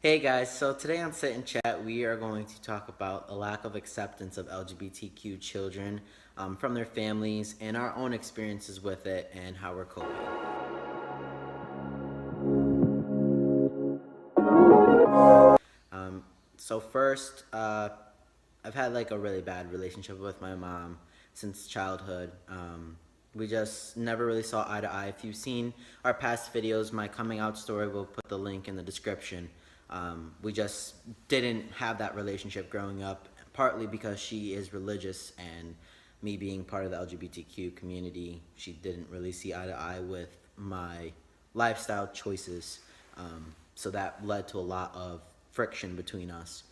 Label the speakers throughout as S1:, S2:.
S1: Hey guys, so today on Sit and Chat, we are going to talk about a lack of acceptance of LGBTQ children from their families and our own experiences with it and how we're coping. So, first, I've had like a really bad relationship with my mom since childhood. We just never really saw eye to eye. If you've seen our past videos, my coming out story, we'll put the link in the description. We just didn't have that relationship growing up, partly because she is religious and me being part of the LGBTQ community, she didn't really see eye to eye with my lifestyle choices. So that led to a lot of friction between us.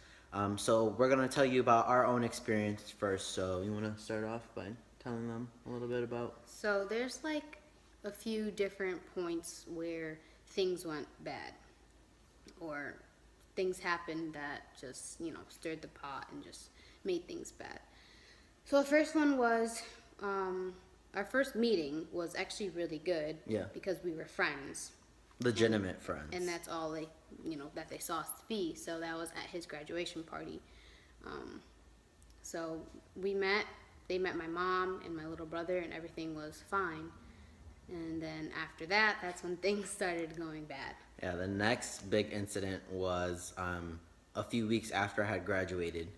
S1: So we're gonna tell you about our own experience first. So you wanna start off by telling them a little bit about?
S2: So there's like a few different points where things went bad or things happened that just, stirred the pot and just made things bad. So the first one was our first meeting was actually really good
S1: Yeah.
S2: because we were friends.
S1: Legitimate friends.
S2: And that's all they, that they saw us to be. So that was at his graduation party. So we met. They met my mom and my little brother, and everything was fine. And then after that, that's when things started going bad.
S1: Yeah, the next big incident was a few weeks after I had graduated.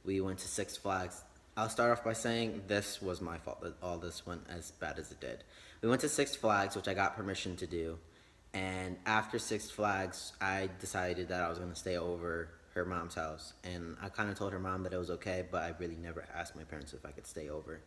S1: We went to Six Flags. I'll start off by saying this was my fault that all this went as bad as it did. We went to Six Flags, which I got permission to do. And after Six Flags, I decided that I was going to stay over her mom's house. And I kind of told her mom that it was okay, but I really never asked my parents if I could stay over.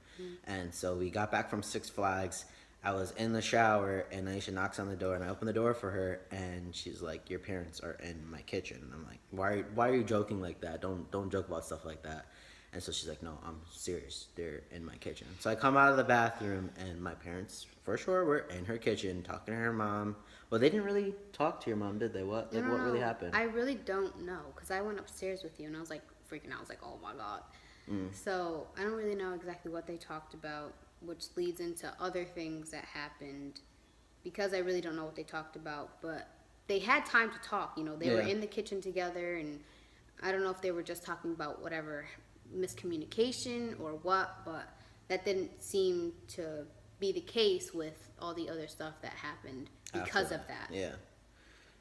S1: And so we got back from Six Flags. I was in the shower, and Naisha knocks on the door, and I open the door for her, and she's like, "Your parents are in my kitchen." And I'm like, "Why are you joking like that? Don't joke about stuff like that." And so she's like, "No, I'm serious. They're in my kitchen." So I come out of the bathroom, and my parents, for sure, were in her kitchen talking to her mom. Well, they didn't really talk to your mom, did they? What really happened?
S2: I really don't know because I went upstairs with you and I was like freaking out. I was like, oh my God. So I don't really know exactly what they talked about, which leads into other things that happened because I really don't know what they talked about. But they had time to talk. They were
S1: Yeah.
S2: in the kitchen together, and I don't know if they were just talking about whatever miscommunication or what, but that didn't seem to be the case with all the other stuff that happened because
S1: After
S2: of that.
S1: Yeah.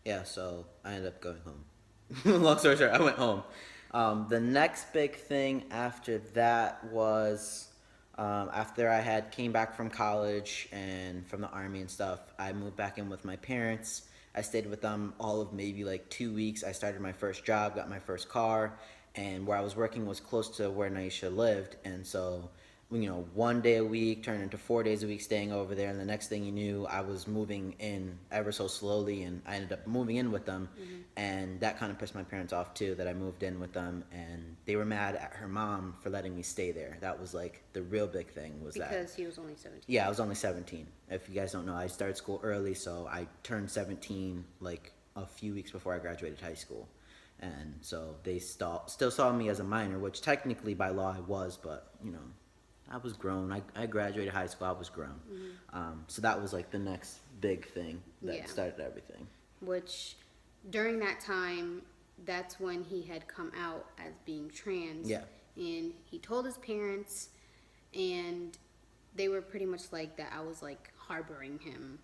S1: Yeah, so I ended up going home. Long story short, I went home. The next big thing after that was after I had came back from college and from the army and stuff, I moved back in with my parents. I stayed with them all of maybe like 2 weeks. I started my first job, got my first car, and where I was working was close to where Naisha lived, and so one day a week turned into 4 days a week staying over there, and the next thing you knew, I was moving in ever so slowly, and I ended up moving in with them, and that kind of pissed my parents off too, that I moved in with them, and they were mad at her mom for letting me stay there. That was like the real big thing was that.
S2: Because he was only 17.
S1: Yeah, I was only 17. If you guys don't know, I started school early, so I turned 17 like a few weeks before I graduated high school. And so they still saw me as a minor, which technically by law I was, but I was grown. I graduated high school. I was grown. So that was like the next big thing that
S2: Yeah.
S1: started everything.
S2: Which, during that time, that's when he had come out as being trans.
S1: Yeah.
S2: And he told his parents, and they were pretty much like that I was like harboring him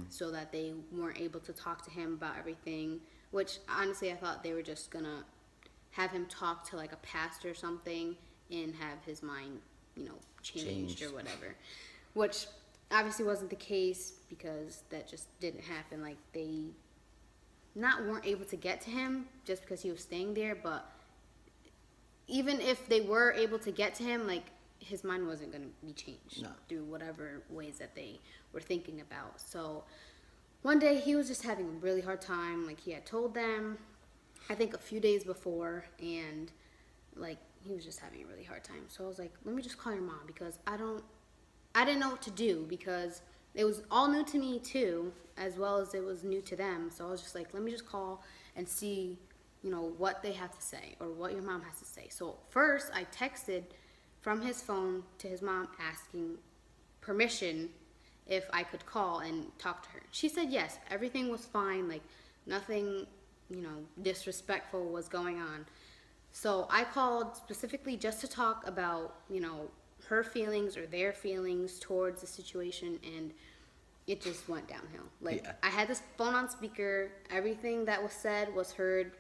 S2: so that they weren't able to talk to him about everything. Which, honestly, I thought they were just gonna have him talk to like a pastor or something and have his mind changed or whatever, which obviously wasn't the case because that just didn't happen. Like, they weren't able to get to him just because he was staying there, but even if they were able to get to him, like, his mind wasn't going to be changed through whatever ways that they were thinking about. So one day he was just having a really hard time. Like, he had told them, I think a few days before, and like, he was just having a really hard time. So I was like, let me just call your mom because I didn't know what to do because it was all new to me too, as well as it was new to them. So I was just like, let me just call and see, what they have to say or what your mom has to say. So first I texted from his phone to his mom asking permission if I could call and talk to her. She said yes, everything was fine, like nothing disrespectful was going on. So I called specifically just to talk about, her feelings or their feelings towards the situation, and it just went downhill. Like,
S1: Yeah.
S2: I had this phone on speaker. Everything that was said was heard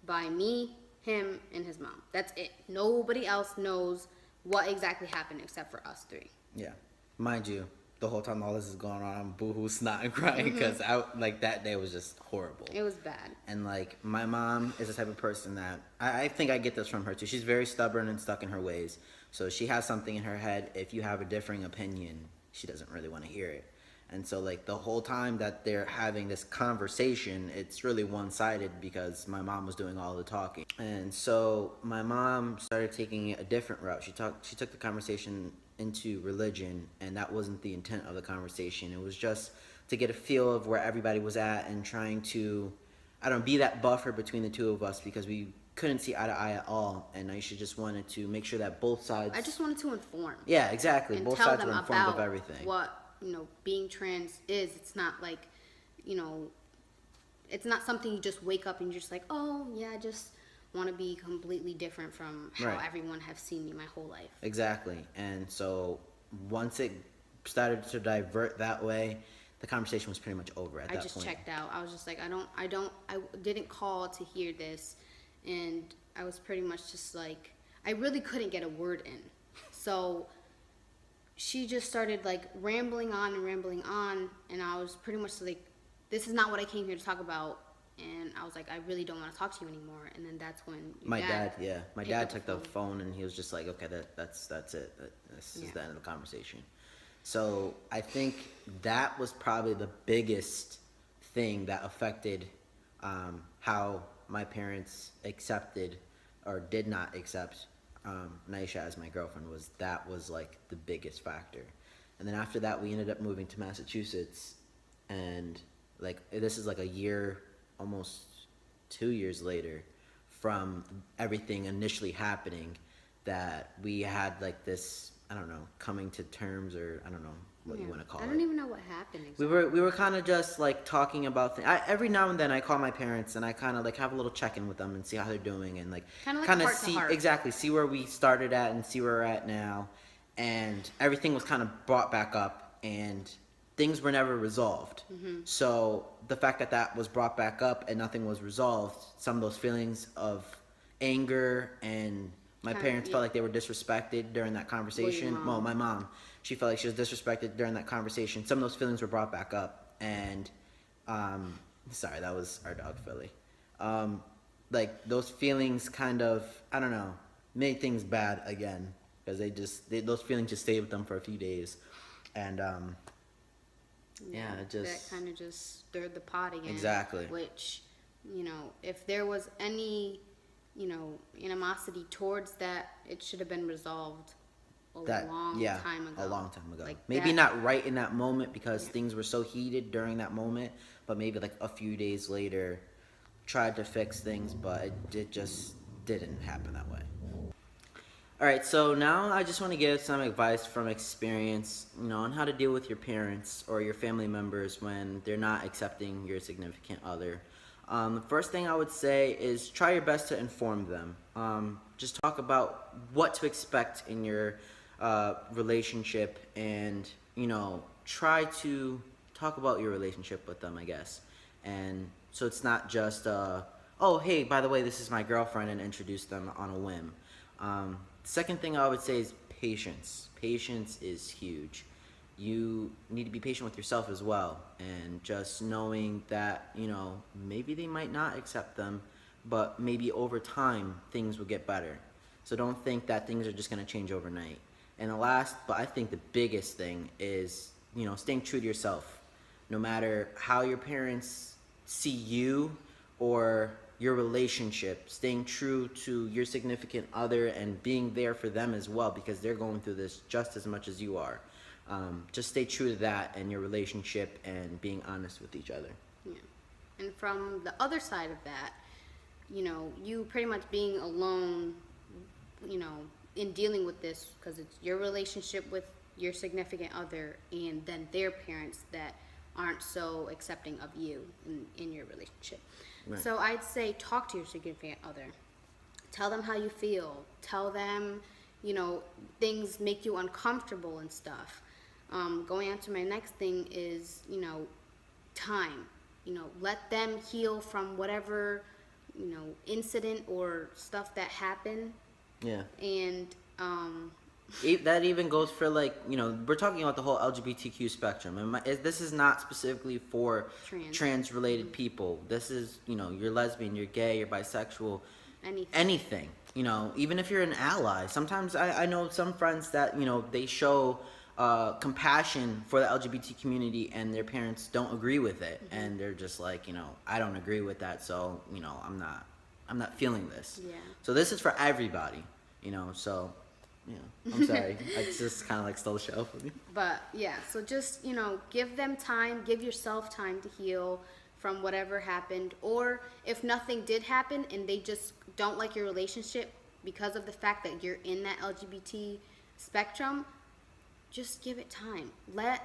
S2: by me, him, and his mom. That's it. Nobody else knows what exactly happened except for us three.
S1: Yeah. Mind you, the whole time all this is going on, I'm boohoo, snot, and crying because that day was just horrible.
S2: It was bad.
S1: And like my mom is the type of person that I think I get this from her too. She's very stubborn and stuck in her ways. So she has something in her head. If you have a differing opinion, she doesn't really want to hear it. And so like the whole time that they're having this conversation, it's really one-sided because my mom was doing all the talking. And so my mom started taking it a different route. She took the conversation into religion, and that wasn't the intent of the conversation. It was just to get a feel of where everybody was at and trying to, be that buffer between the two of us because we couldn't see eye to eye at all, and Naisha just wanted to make sure that both sides.
S2: I just wanted to inform.
S1: Yeah, exactly.
S2: And
S1: both
S2: tell
S1: sides
S2: them
S1: were informed
S2: about
S1: of everything.
S2: what being trans is. It's not like, it's not something you just wake up and you're just like, oh yeah, I just want to be completely different from how
S1: Right.
S2: everyone has seen me my whole life.
S1: Exactly. And so once it started to divert that way, the conversation was pretty much over at that point.
S2: I just checked out. I was just like, I didn't call to hear this, and I was pretty much just like, I really couldn't get a word in. So she just started like rambling on, and I was pretty much like, this is not what I came here to talk about. And I was like, I really don't want to talk to you anymore. And then that's when
S1: My dad
S2: picked up
S1: took the phone and he was just like, okay, that's it. This is
S2: Yeah.
S1: the end of the conversation. So I think that was probably the biggest thing that affected how my parents accepted or did not accept Naisha as my girlfriend. Was like the biggest factor. And then after that, we ended up moving to Massachusetts, and like this is like a year, almost 2 years later from everything initially happening, that we had like this, coming to terms, or I don't know what you want to call it.
S2: I don't even know what happened exactly.
S1: We were kind of just like talking about things. Every now and then I call my parents and I kind of like have a little check-in with them and see how they're doing, and like
S2: Kinda like
S1: kind of
S2: heart to
S1: see
S2: heart.
S1: exactly see where we started at and see where we're at now. And everything was kind of brought back up, and things were never resolved. So the fact that that was brought back up and nothing was resolved, some of those feelings of anger, and my parents felt like they were disrespected during that conversation.
S2: mom?
S1: Well, my mom, she felt like she was disrespected during that conversation. Some of those feelings were brought back up, and sorry, that was our dog Philly. Like those feelings kind of, made things bad again, because those feelings just stayed with them for a few days, and it just
S2: that kind of just stirred the pot again.
S1: Exactly.
S2: Which, if there was any, animosity towards that, it should have been resolved a long time ago.
S1: a long time ago.
S2: Like
S1: Maybe
S2: that-
S1: not right in that moment because things were so heated during that moment, but maybe like a few days later, tried to fix things, but it just didn't happen that way. All right, so now I just want to give some advice from experience, on how to deal with your parents or your family members when they're not accepting your significant other. The first thing I would say is try your best to inform them. Just talk about what to expect in your relationship, and try to talk about your relationship with them, I guess. And so it's not just oh, hey, by the way, this is my girlfriend, and introduce them on a whim. Second thing I would say is patience. Patience is huge. You need to be patient with yourself as well, and just knowing that, maybe they might not accept them, but maybe over time things will get better. So don't think that things are just going to change overnight. And the last, but I think the biggest thing is, staying true to yourself. No matter how your parents see you or your relationship, staying true to your significant other and being there for them as well, because they're going through this just as much as you are. Just stay true to that and your relationship, and being honest with each other.
S2: Yeah. And from the other side of that, you pretty much being alone, in dealing with this, because it's your relationship with your significant other and then their parents that aren't so accepting of you in your relationship.
S1: Right.
S2: So I'd say talk to your significant other. Tell them how you feel. Tell them, things make you uncomfortable and stuff. Going on to my next thing is, time. Let them heal from whatever, incident or stuff that happened.
S1: Yeah.
S2: And
S1: That even goes for we're talking about the whole LGBTQ spectrum, and this is not specifically for trans related people. This is you're lesbian, you're gay, you're bisexual, anything. Even if you're an ally. Sometimes I know some friends that they show compassion for the LGBT community, and their parents don't agree with it, and they're just like I don't agree with that, so I'm not feeling this.
S2: Yeah.
S1: So this is for everybody. So. Yeah, I'm sorry. I just kind of stole the show from you.
S2: But yeah, so just, give them time, give yourself time to heal from whatever happened. Or if nothing did happen and they just don't like your relationship because of the fact that you're in that LGBT spectrum, just give it time. Let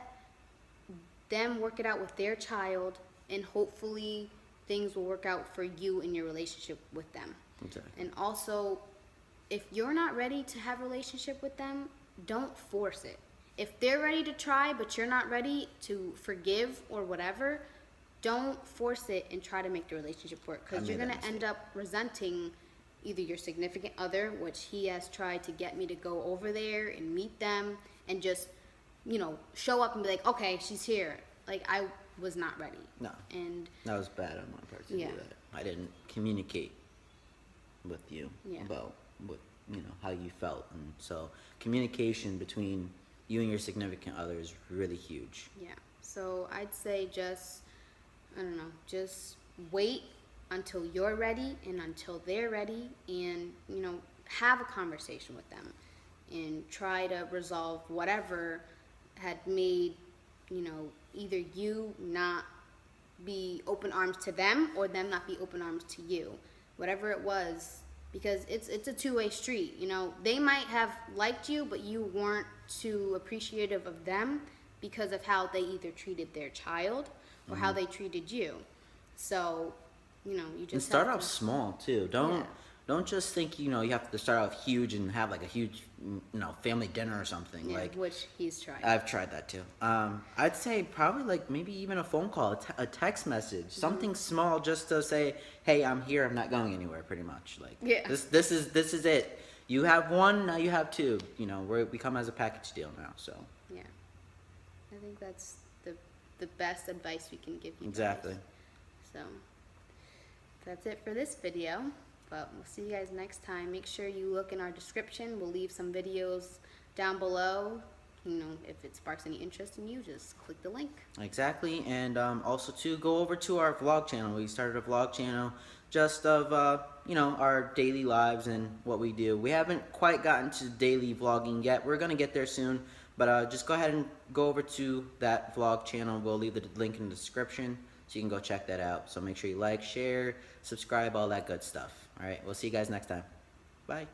S2: them work it out with their child, and hopefully things will work out for you in your relationship with them.
S1: Exactly.
S2: And also, if you're not ready to have a relationship with them, don't force it. If they're ready to try, but you're not ready to forgive or whatever, don't force it and try to make the relationship work. Because you're going to end up resenting either your significant other, which he has tried to get me to go over there and meet them and just, show up and be like, okay, she's here. I was not ready.
S1: No.
S2: And
S1: that was bad on my part to do that. I didn't communicate with you about what how you felt, and so communication between you and your significant other is really huge.
S2: Yeah. So I'd say just wait until you're ready and until they're ready, and have a conversation with them and try to resolve whatever had made either you not be open arms to them or them not be open arms to you, whatever it was. Because it's a two-way street. They might have liked you, but you weren't too appreciative of them because of how they either treated their child or how they treated you. So, you just
S1: and start off small too. Don't just think you have to start off huge and have a huge family dinner or something.
S2: Which he's tried.
S1: I've tried that too. I'd say probably maybe even a phone call, a text message, something small, just to say, hey, I'm here, I'm not going anywhere. Pretty much this is it. You have one, now you have two. We come as a package deal now. So
S2: yeah, I think that's the best advice we can give you.
S1: Exactly.
S2: Guys. So that's it for this video. But we'll see you guys next time. Make sure you look in our description. We'll leave some videos down below. If it sparks any interest in you, just click the link.
S1: Exactly. And also to go over to our vlog channel. We started a vlog channel just of our daily lives and what we do. We haven't quite gotten to daily vlogging yet. We're gonna get there soon. But just go ahead and go over to that vlog channel. We'll leave the link in the description, so you can go check that out. So make sure you like, share, subscribe, all that good stuff. All right, we'll see you guys next time. Bye.